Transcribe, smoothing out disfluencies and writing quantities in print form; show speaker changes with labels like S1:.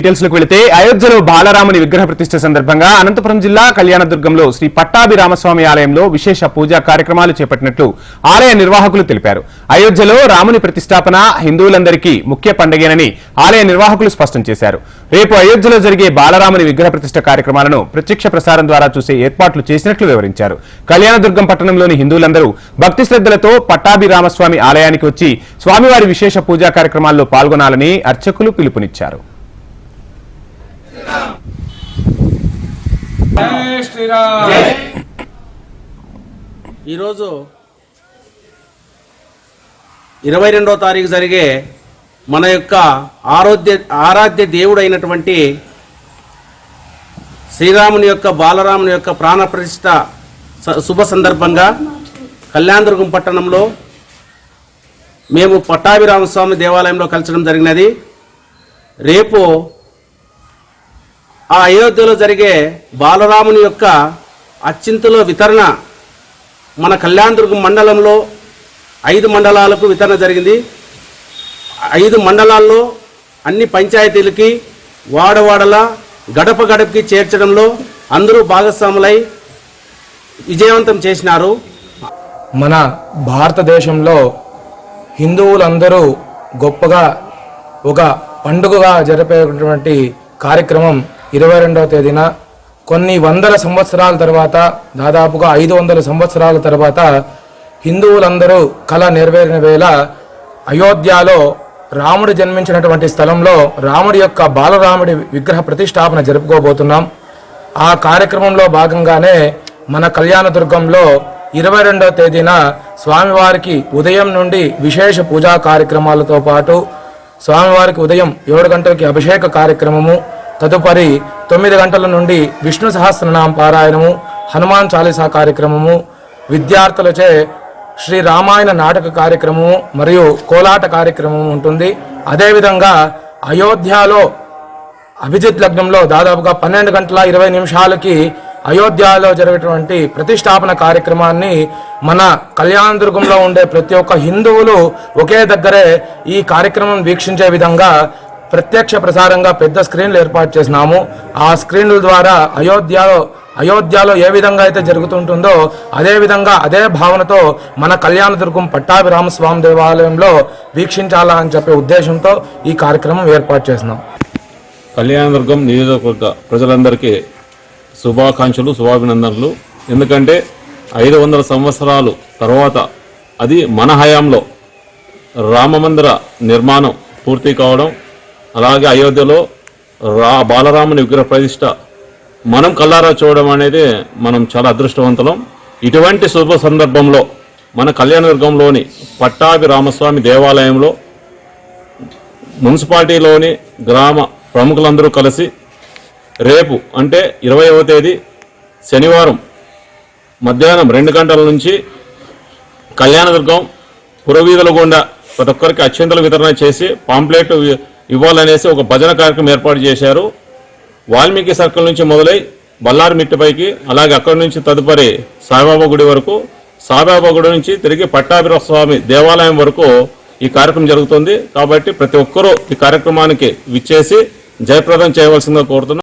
S1: డీటెయిల్స్లోకి వెళితే అయోధ్యలో బాలరాముని విగ్రహ ప్రతిష్ఠ సందర్భంగా అనంతపురం జిల్లా కళ్యాణదుర్గంలో శ్రీ పట్టాభి రామస్వామి ఆలయంలో విశేష పూజా కార్యక్రమాలు చేపట్టినట్లు ఆలయ నిర్వాహకులు తెలిపారు. అయోధ్యలో రాముని ప్రతిష్టాపన హిందువులందరికీ ముఖ్య పండుగేనని ఆలయ నిర్వాహకులు స్పష్టం చేశారు. రేపు అయోధ్యలో జరిగే బాలరాముని విగ్రహ ప్రతిష్ఠ కార్యక్రమాలను ప్రత్యక్ష ప్రసారం ద్వారా చూసే ఏర్పాట్లు చేసినట్లు వివరించారు. కళ్యాణదుర్గం పట్టణంలోని హిందువులందరూ భక్తి శ్రద్ధలతో పట్టాభి రామస్వామి ఆలయానికి వచ్చి స్వామివారి విశేష పూజా కార్యక్రమాల్లో పాల్గొనాలని అర్చకులు పిలుపునిచ్చారు.
S2: ఈరోజు 22వ తారీఖు జరిగే మన యొక్క ఆరాధ్య దేవుడైనటువంటి శ్రీరాముని యొక్క బాలరాముని యొక్క ప్రాణ ప్రతిష్ఠ శుభ సందర్భంగా కళ్యాణదుర్గం పట్టణంలో మేము పట్టాభి రామస్వామి దేవాలయంలో కలచడం జరిగినది. రేపు ఆ అయోధ్యలో జరిగే బాలరాముని యొక్క అత్యంతలో వితరణ మన కళ్యాణదుర్గం మండలంలో 5 మండలాలకు వితరణ జరిగింది. 5 మండలాల్లో అన్ని పంచాయతీలకి వాడవాడల గడప గడపకి చేర్చడంలో అందరూ భాగస్వాములై విజయవంతం చేసినారు.
S3: మన భారతదేశంలో హిందువులందరూ గొప్పగా ఒక పండుగగా జరిపేటువంటి కార్యక్రమం 22వ తేదీన కొన్ని వందల సంవత్సరాల తర్వాత, దాదాపుగా 500 సంవత్సరాల తర్వాత హిందువులందరూ కళ నెరవేరిన వేళ అయోధ్యలో రాముడు జన్మించినటువంటి స్థలంలో రాముడి యొక్క బాలరాముడి విగ్రహ ప్రతిష్టాపన జరుపుకోబోతున్నాం. ఆ కార్యక్రమంలో భాగంగానే మన కళ్యాణదుర్గంలో 22వ తేదీన స్వామివారికి ఉదయం నుండి విశేష పూజా కార్యక్రమాలతో పాటు స్వామివారికి ఉదయం 7 గంటలకి అభిషేక కార్యక్రమము, తదుపరి 9 గంటల నుండి విష్ణు సహస్రనామ పారాయణము, హనుమాన్ చాలీసా కార్యక్రమము, విద్యార్థులచే శ్రీ రామాయణ నాటక కార్యక్రమము మరియు కోలాట కార్యక్రమం ఉంటుంది. అదేవిధంగా అయోధ్యలో అభిజిత్ లగ్నంలో దాదాపుగా 12 గంటల 20 నిమిషాలకి అయోధ్యలో జరిగేటువంటి ప్రతిష్టాపన కార్యక్రమాన్ని మన కళ్యాణదుర్గంలో ఉండే ప్రతి ఒక్క హిందువులు ఒకే దగ్గరే ఈ కార్యక్రమం వీక్షించే విధంగా ప్రత్యక్ష ప్రసారంగా పెద్ద స్క్రీన్లు ఏర్పాటు చేసినాము. ఆ స్క్రీన్ల ద్వారా అయోధ్యలో ఏ విధంగా అయితే జరుగుతుంటుందో అదేవిధంగా అదే భావనతో మన కళ్యాణదుర్గం పట్టాభి రామస్వామి దేవాలయంలో వీక్షించాలా అని చెప్పే ఉద్దేశంతో ఈ కార్యక్రమం ఏర్పాటు చేసినాం.
S4: కళ్యాణదుర్గం నియోజకవర్గ ప్రజలందరికీ శుభాకాంక్షలు, శుభాభినందనలు. ఎందుకంటే 500 సంవత్సరాలు తర్వాత అది మన హయాంలో రామమందిర నిర్మాణం పూర్తి కావడం, అలాగే అయోధ్యలో బాలరాముని విగ్రహ ప్రతిష్ఠ మనం కళ్ళారా చూడడం అనేది మనం చాలా అదృష్టవంతులం. ఇటువంటి శుభ సందర్భంలో మన కళ్యాణదుర్గంలోని పట్టాభి రామస్వామి దేవాలయంలో మున్సిపాలిటీలోని గ్రామ ప్రముఖులందరూ కలిసి రేపు అంటే 20వ తేదీ శనివారం మధ్యాహ్నం 2 గంటల నుంచి కళ్యాణదుర్గం పురవీధుల గుండా ప్రతి ఒక్కరికి అత్యంతల వితరణ చేసి పాంప్లెట్ ఇవ్వాలనేసి ఒక భజన కార్యక్రమం ఏర్పాటు చేశారు. వాల్మీకి సర్కిల్ నుంచి మొదలై బల్లారి మిట్టిపైకి, అలాగే అక్కడి నుంచి తదుపరి సాయిబాబా గుడి వరకు, సాయిబాబా గుడి నుంచి తిరిగి పట్టాభి స్వామి దేవాలయం వరకు ఈ కార్యక్రమం జరుగుతుంది. కాబట్టి ప్రతి ఒక్కరూ ఈ కార్యక్రమానికి విచ్చేసి జయప్రదం చేయవలసిందిగా కోరుతున్నాం.